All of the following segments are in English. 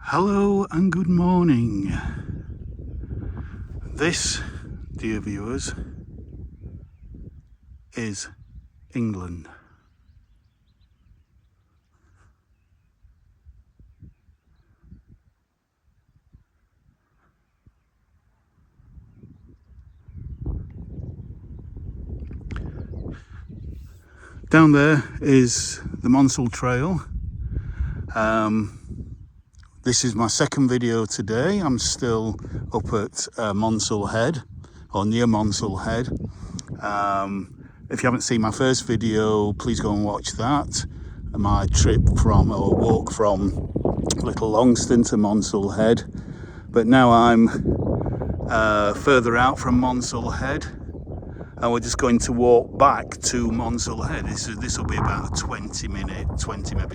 Hello and good morning. This, dear viewers, is England. Down there is the Monsal Trail. This is my second video today. I'm still up at Monsal Head, or near Monsal Head. If you haven't seen my first video, please go and watch that. My trip or walk from Little Longston to Monsal Head. But now I'm further out from Monsal Head, and we're just going to walk back to Monsal Head. This will be about a 20 maybe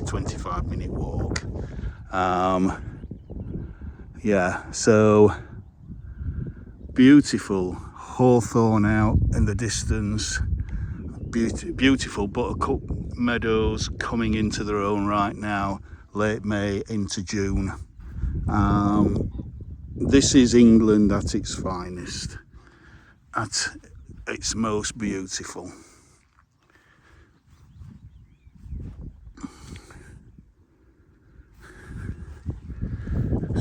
25 minute walk. Yeah, so beautiful hawthorn out in the distance, beautiful buttercup meadows coming into their own right now, late May into June. This is England at its finest, at its most beautiful.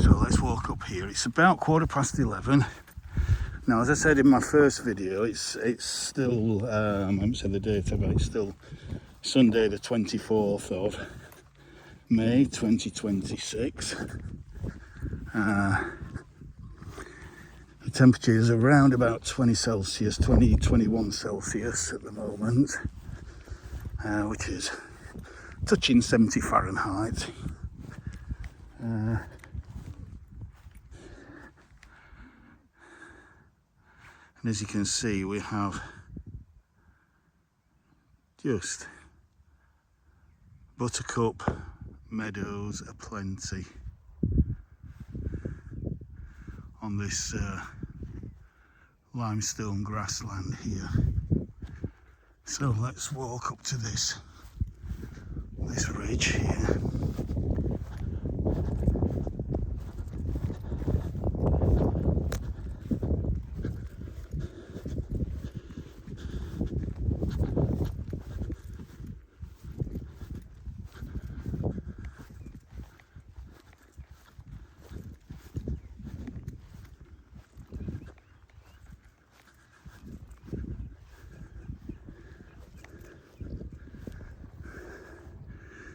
So let's walk up here. It's about 11:15. Now, as I said in my first video, it's still, I haven't said the date of it, it's still Sunday the 24th of May 2026. The temperature is around about 20 Celsius, 21 Celsius at the moment, which is touching 70 Fahrenheit. And as you can see, we have just buttercup meadows aplenty on this limestone grassland here. So let's walk up to this ridge here.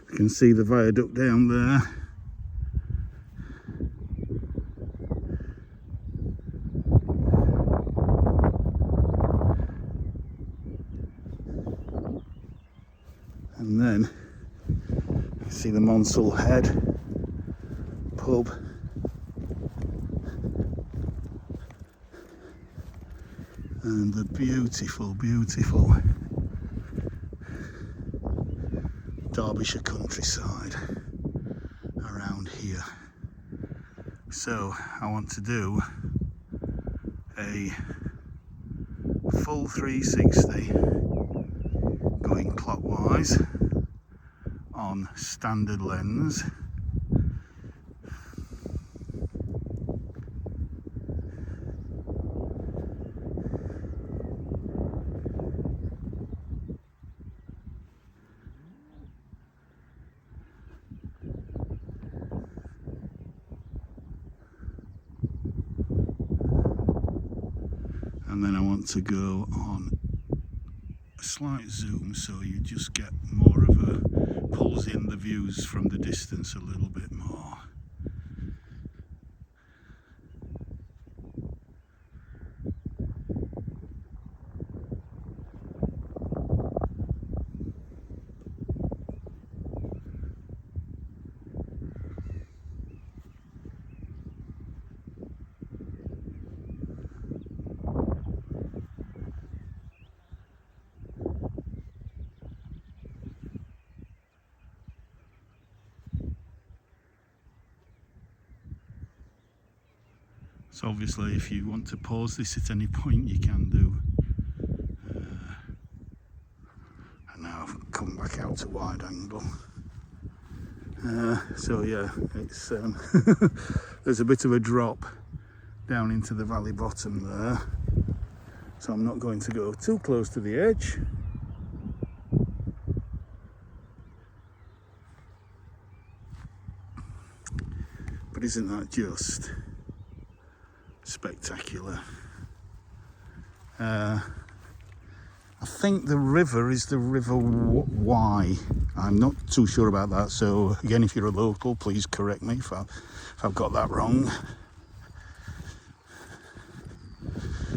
You can see the viaduct down there. And then you see the Monsal Head pub. And the beautiful Derbyshire countryside around here. So I want to do a full 360 going clockwise on standard lens. And then I want to go on a slight zoom so you just get more of a, pulls in the views from the distance a little bit more. So obviously if you want to pause this at any point you can do. And now I've come back out to wide angle. So yeah, it's there's a bit of a drop down into the valley bottom there, so I'm not going to go too close to the edge. But isn't that just spectacular? I think the river is the River Wye. I'm not too sure about that, so again, if you're a local, please correct me if I've got that wrong,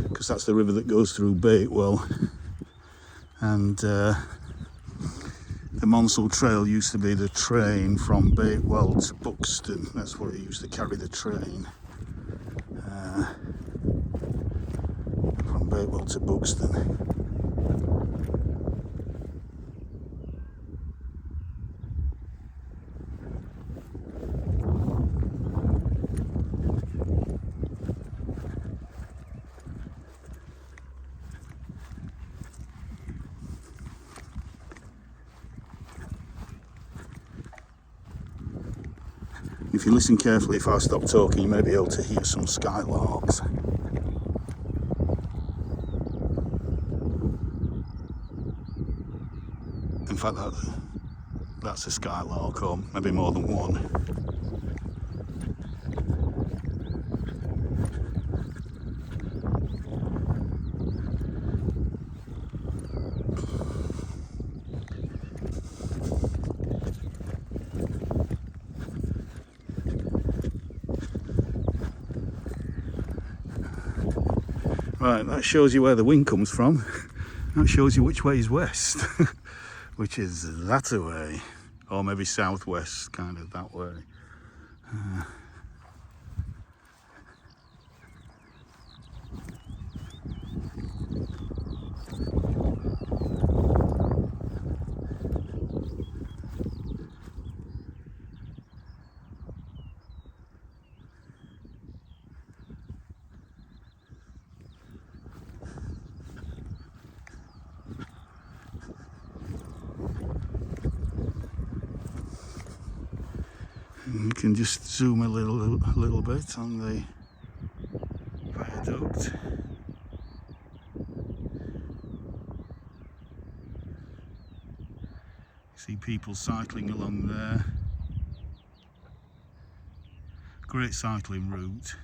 because that's the river that goes through Bakewell. And the Monsal Trail used to be the train from Bakewell to Buxton. That's where it used to carry the train, from Bakewell to Buxton. If you listen carefully, if I stop talking, you may be able to hear some skylarks. In fact, that's a skylark, or maybe more than one. Right, that shows you where the wind comes from. That shows you which way is west, which is that way, or maybe southwest, kind of that way. You can just zoom a little bit on the viaduct. See people cycling along there. Great cycling route.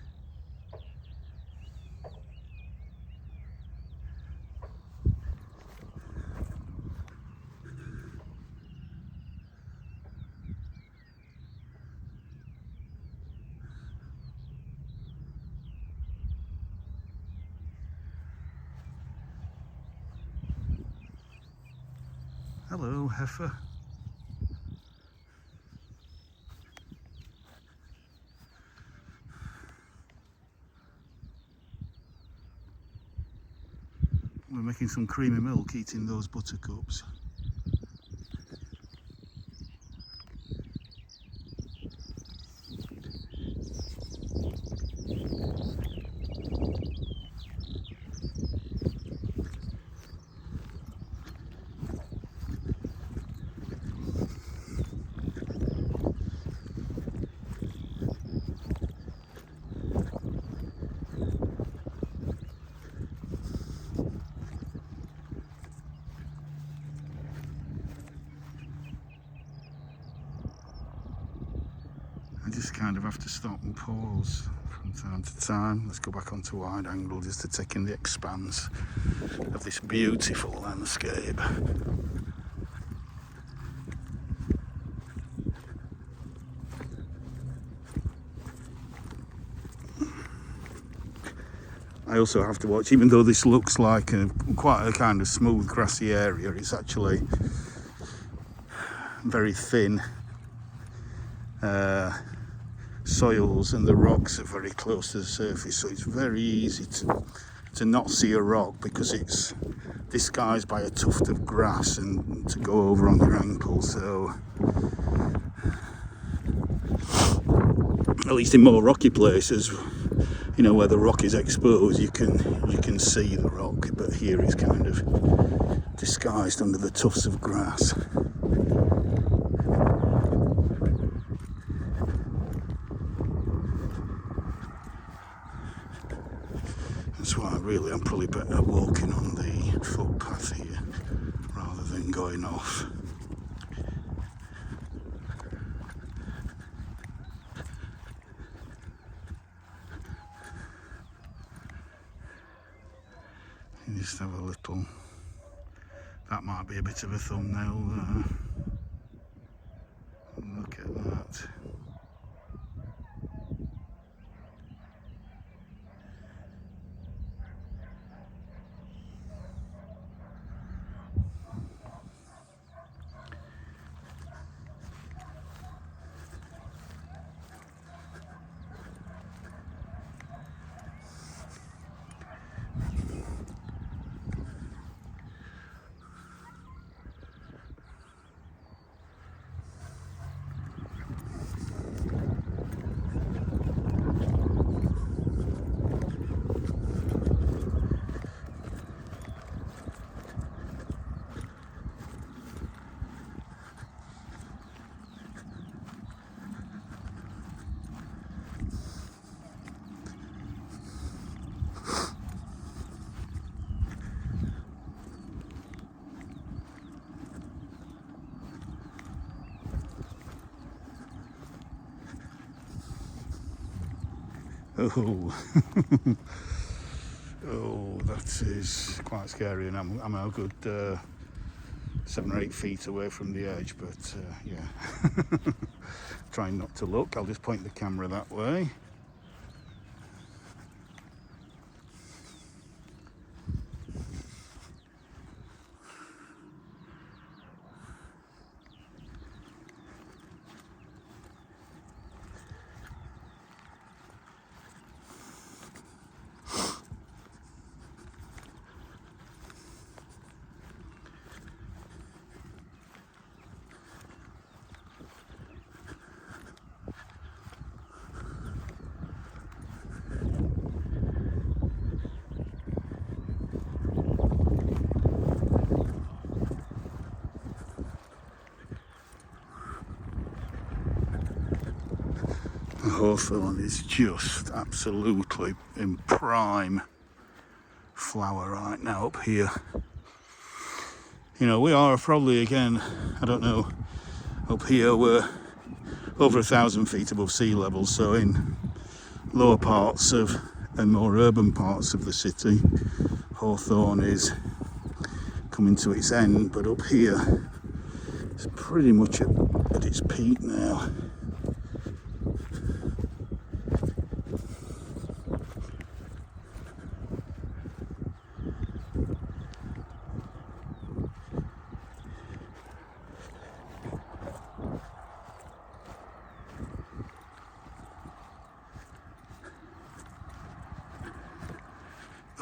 Hello, heifer. We're making some creamy milk eating those buttercups. I just kind of have to stop and pause from time to time. Let's go back onto wide angle just to take in the expanse of this beautiful landscape. I also have to watch, even though this looks like quite a kind of smooth grassy area, it's actually very thin soils, and the rocks are very close to the surface, so it's very easy to not see a rock because it's disguised by a tuft of grass and to go over on your ankle. So at least in more rocky places, you know, where the rock is exposed, you can see the rock, but here it's kind of disguised under the tufts of grass. That's why really I'm probably better walking on the footpath here rather than going off. You just have a little, that might be a bit of a thumbnail there. Look at that. Oh, oh, that is quite scary, and I'm a good 7 or 8 feet away from the edge, but yeah, trying not to look. I'll just point the camera that way. Hawthorn is just absolutely in prime flower right now up here. You know, we are probably, again, I don't know, up here we're over 1,000 feet above sea level, so in lower parts of and more urban parts of the city, Hawthorn is coming to its end, but up here it's pretty much at its peak now.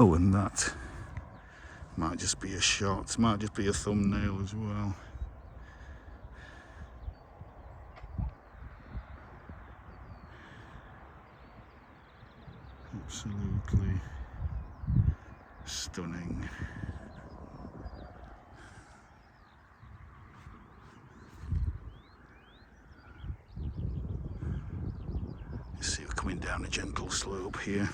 Oh, and that might just be a shot, might just be a thumbnail as well. Absolutely stunning. You see, we're coming down a gentle slope here.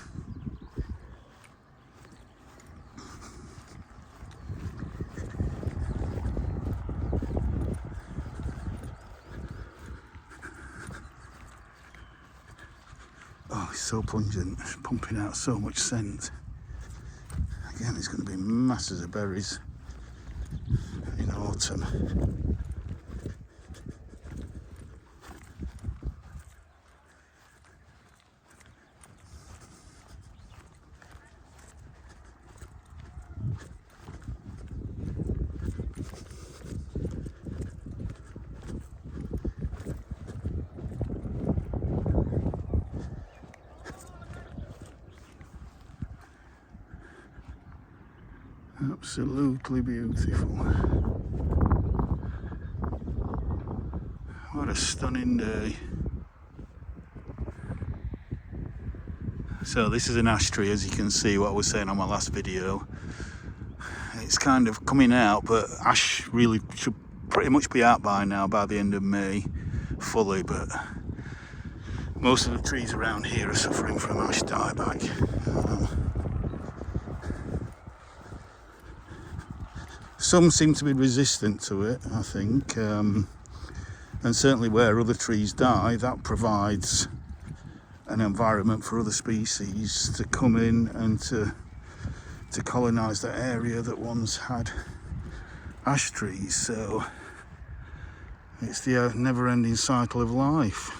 Oh, it's so pungent, it's pumping out so much scent. Again, it's going to be masses of berries in autumn. Absolutely beautiful. What a stunning day. So this is an ash tree, as you can see, what I was saying on my last video. It's kind of coming out, but ash really should pretty much be out by now, by the end of May, fully, but most of the trees around here are suffering from ash dieback. some seem to be resistant to it, I think, and certainly where other trees die, that provides an environment for other species to come in and to colonise that area that once had ash trees. So it's the never-ending cycle of life.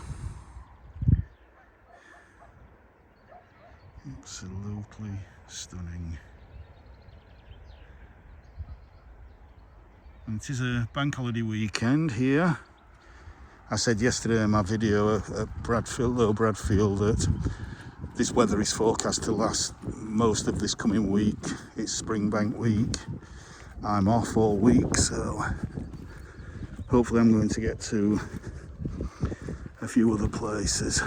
Absolutely stunning. And it is a bank holiday weekend here. I said yesterday in my video at Bradfield, that this weather is forecast to last most of this coming week. It's Spring Bank week. I'm off all week, so hopefully I'm going to get to a few other places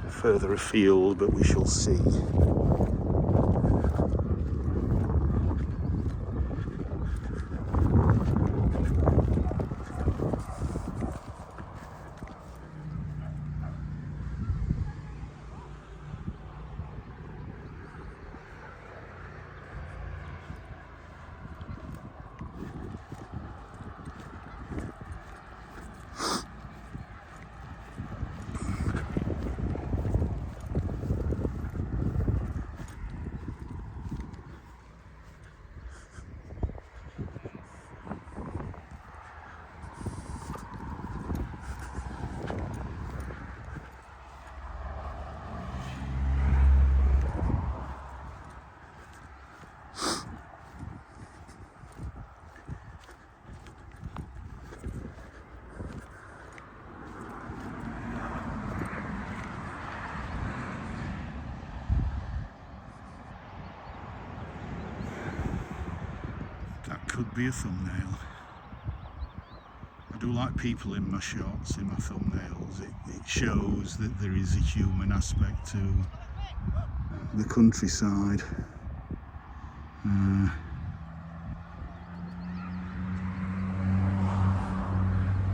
further afield, but we shall see. Could be a thumbnail. I do like people in my shots, in my thumbnails. It shows that there is a human aspect to the countryside.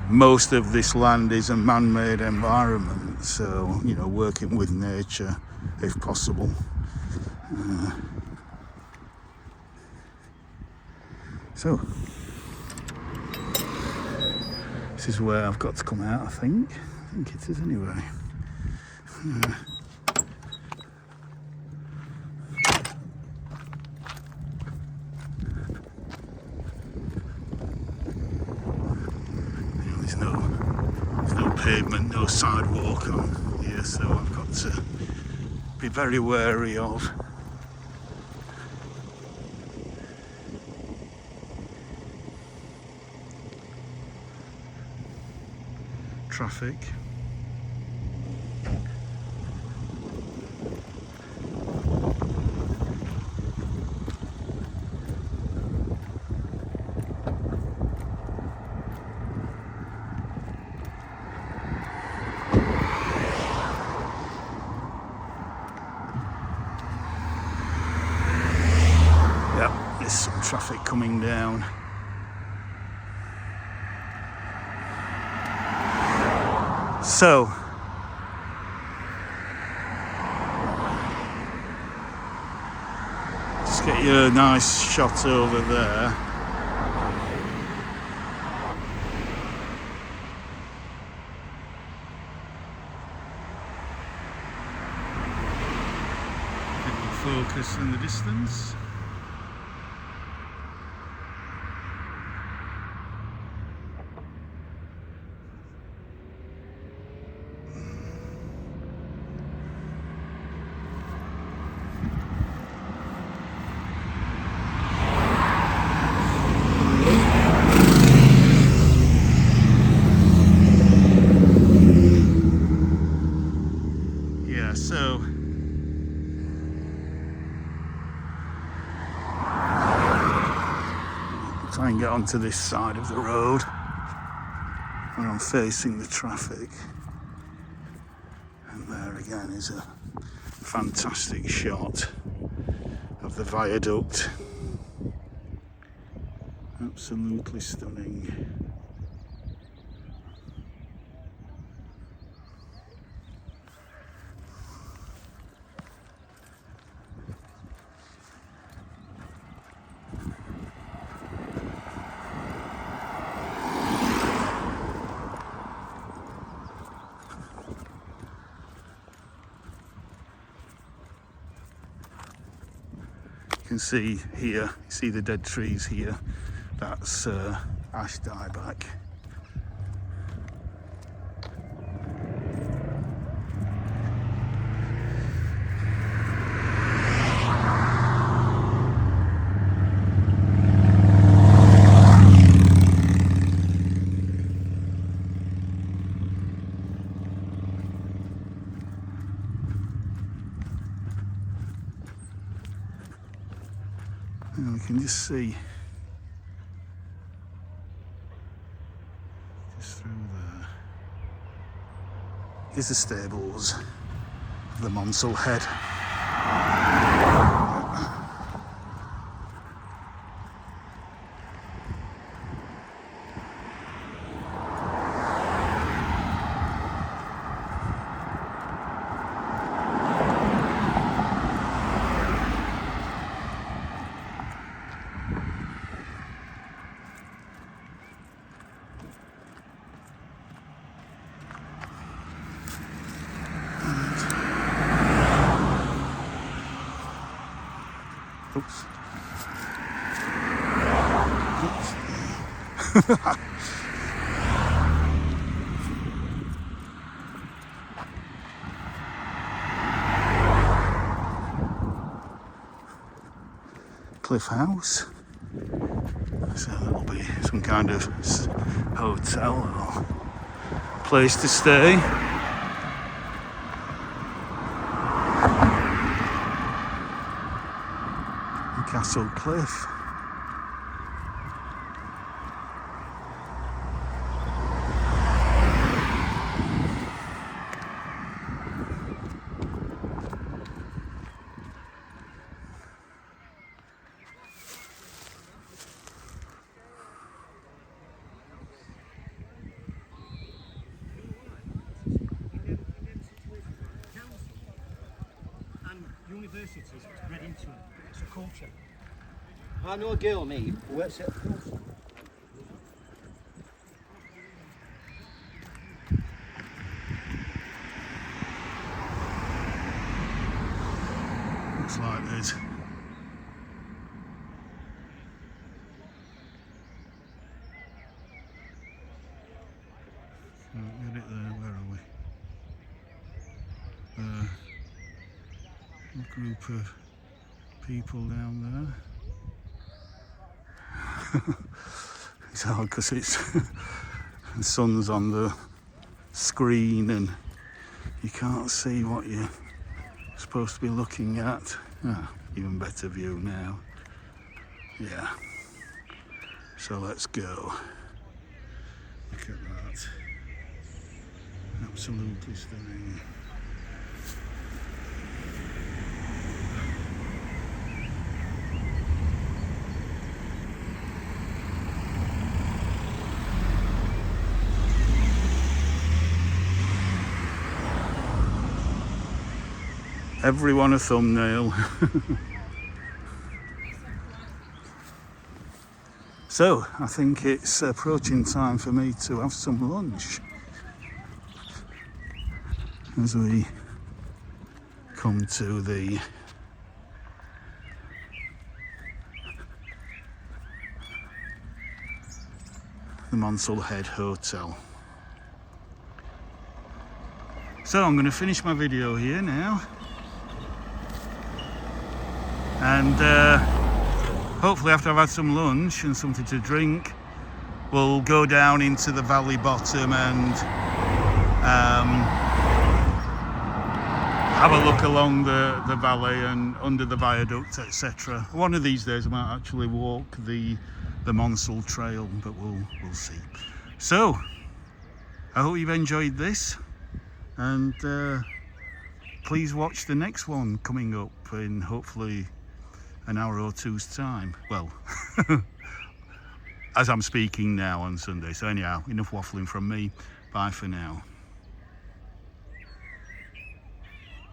Most of this land is a man-made environment, so, you know, working with nature if possible. So, this is where I've got to come out, I think. I think it is anyway. There's no pavement, no sidewalk on here, so I've got to be very wary of traffic. Yep, there's some traffic coming down. So, just get you a nice shot over there. It will focus in the distance. So try and get onto this side of the road where I'm facing the traffic, and there again is a fantastic shot of the viaduct. Absolutely stunning. can see here, you see the dead trees here, that's ash dieback. And we can just see just through there. Here's the stables of the Monsal Head. Oops. Cliff House. So that'll be some kind of hotel or place to stay. Castle Cliff. And universities was bred into it. It's a culture. I know a girl, me, who works at Looks like there's get it there, where are we? A group of people down there. It's hard because it's the sun's on the screen and you can't see what you're supposed to be looking at. Even better view now. Yeah. So let's go. Look at that. Absolutely stunning. Everyone a thumbnail. So I think it's approaching time for me to have some lunch as we come to the Monsal Head Hotel. So I'm going to finish my video here now. And hopefully after I've had some lunch and something to drink, we'll go down into the valley bottom and have a look along the valley and under the viaduct, etc. One of these days I might actually walk the Monsal Trail, but we'll see. So I hope you've enjoyed this, and please watch the next one coming up in hopefully an hour or two's time. Well, as I'm speaking now on Sunday. So anyhow, enough waffling from me. Bye for now.